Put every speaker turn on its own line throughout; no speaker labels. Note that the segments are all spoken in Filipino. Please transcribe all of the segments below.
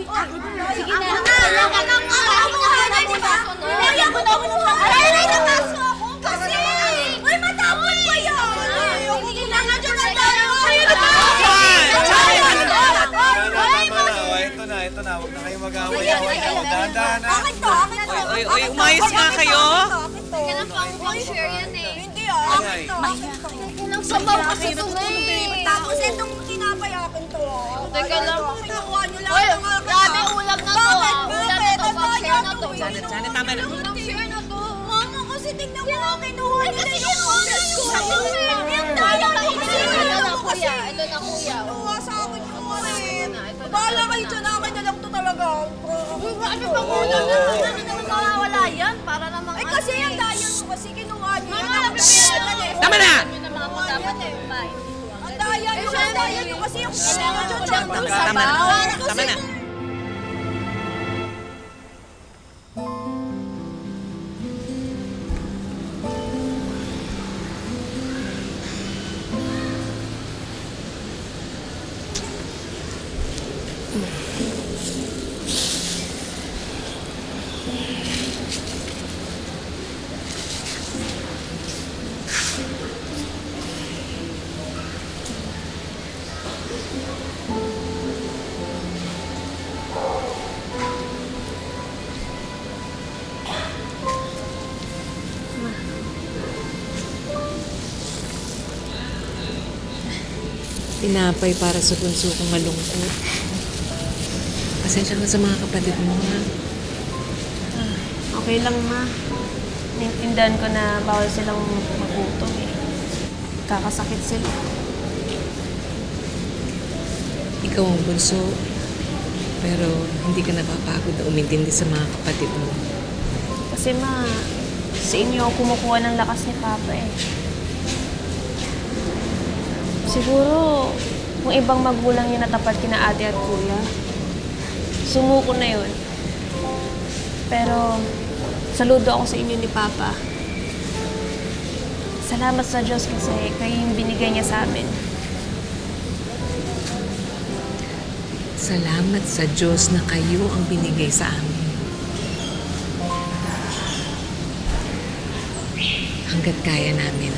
Sige na. Uy, matapon pa yan! Sige na nga dyan na tayo!
Ito na. Huwag na kayo mag-away-away. Dahan-dahan na.
Akin to!
Uy, umayos nga kayo.
Teka lang, pang-share yan eh. Hindi ah.
Ay.
Teka lang, sabaw kasi ito eh. Tapos itong tinapay akin to. Teka lang. Kinukuha nyo lang ang mga grabe, ulam na to. Ulam na to, pang-share na to.
Janet, tama na.
Pang-share na to. Mama, kasi tingnan mo, kinuha nila yung oras ko. Yung daya ko. Ito na kuya. Kinuha sa akin yung oras. Bahala kayo dyan, akin na lang to talaga. Ano bang ulam na? Ano naman mawawala yan? Para namang
Eh kasi yung daya mo kasi kinuha niyo.
Tama na!
Ang daya niyo kasi yung kinuha niyo.
Tama na.
Tinapay para sa bunso kong malungkot. Pasensya ka sa mga kapatid mo, ha?
Okay lang, ma. Naintindihan ko na bawal silang magutom eh. Kakasakit sila.
Ikaw ang bunso, pero hindi ka napapagod na umintindi sa mga kapatid mo.
Kasi ma, sa inyo ako kumukuha ng lakas ni Papa eh. Siguro, kung ibang magulang yung natapat kina ate at kuya, sumuko na yun. Pero, saludo ako sa inyo ni Papa. Salamat sa Diyos kasi kayo yung binigay niya sa amin.
Salamat sa Diyos na kayo ang binigay sa amin. Hanggat kaya namin.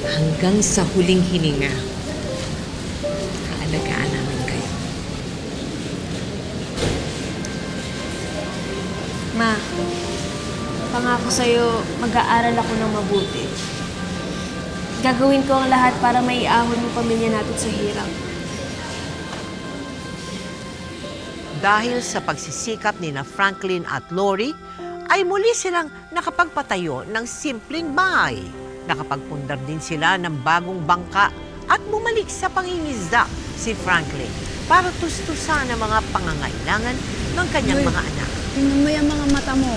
Hanggang sa huling hininga, aalagaan namin kayo.
Ma, pangako sa'yo, mag-aaral ako ng mabuti. Gagawin ko ang lahat para maiahon yung pamilya natin sa hirap.
Dahil sa pagsisikap ni na Franklin at Lori, ay muli silang nakapagpatayo ng simpleng bahay. Nakapagpundar din sila ng bagong bangka at bumalik sa pangingisda si Franklin para tustusan ang mga pangangailangan ng kanyang mga anak.
Tingnan mo yung mga mata mo.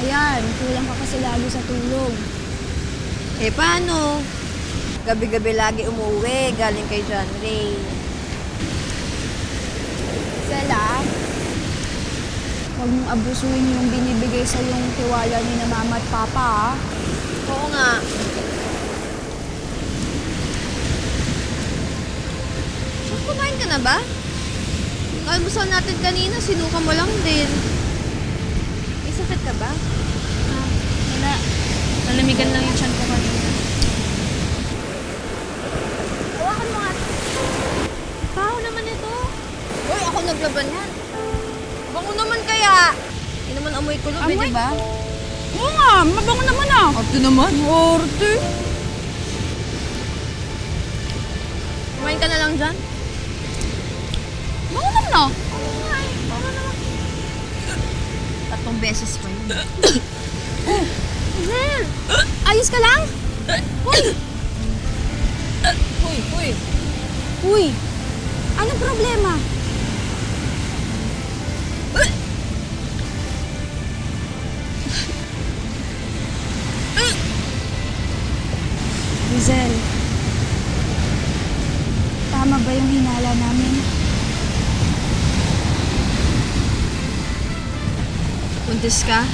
Ayan, kulang ka kasi lagi sa tulog.
Eh, paano? Gabi-gabi lagi umuwi, galing kay John Ray.
Sela, huwag mong abusuin yung binibigay sa yung tiwala ni na mama at papa, ha?
Oo nga. Kumain ka na ba? Kalmusal natin kanina, sinuka mo lang din. May sakit ka ba?
Wala. Nalamigan lang yung tiyan ko kanina.
Hawakan mo nga. Baho naman ito. Uy, ako naglaban yan. Bango naman kaya. Hindi naman amoy kulub,
Amoy?
di ba?
Oo nga, mabango naman ah.
Ate naman.
Orte.
Kumain ka na lang dyan.
Bango naman ah.
Tatlong beses pa yun.
Ayos ka lang? Uy, anong problema? Rizel, tama ba yung hinala namin?
Buntis ka?